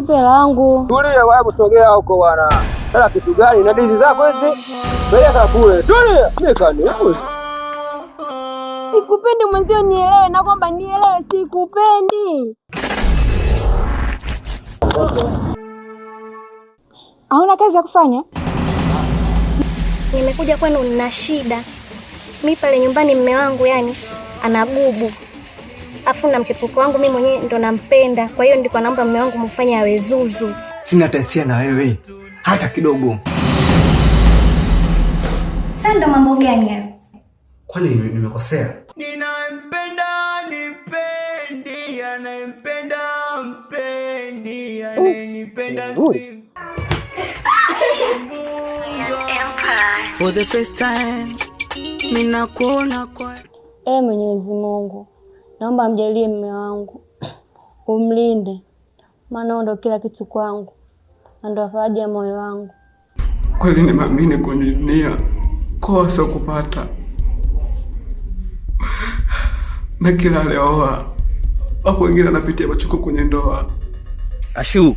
nipe langu. Tulia wewe, usogea huko bwana. Sasa kitu gani na ndizi zako hizi? Peleka kule. Tulia. Nikani wewe. Sikupendi mwenzio, nielewe na kwamba nielewe, sikupendi. Hauna kazi ya kufanya? Nimekuja kwenu nina shida. Mimi pale nyumbani mume wangu yani ana gubu. Afu na mchepuko wangu mimi mwenyewe ndo nampenda. Kwa hiyo ndiko naomba mume wangu mfanye awe zuzu. Sina tasia na wewe hata kidogo. Sasa ndo mambo gani hayo? Kwani nimekosea? Ninampenda nipendi, anayempenda mpendi, anayempenda si. For the first time mina kuona kwa Mwenyezi Mungu, naomba mjalie mume wangu, umlinde, maana ndo kila kitu kwangu, ndo faraja ya moyo wangu. Kweli nimeamini kwenye dunia kosa kupata, na kila leo wapo wengine anapitia machuko kwenye ndoa. Ashu,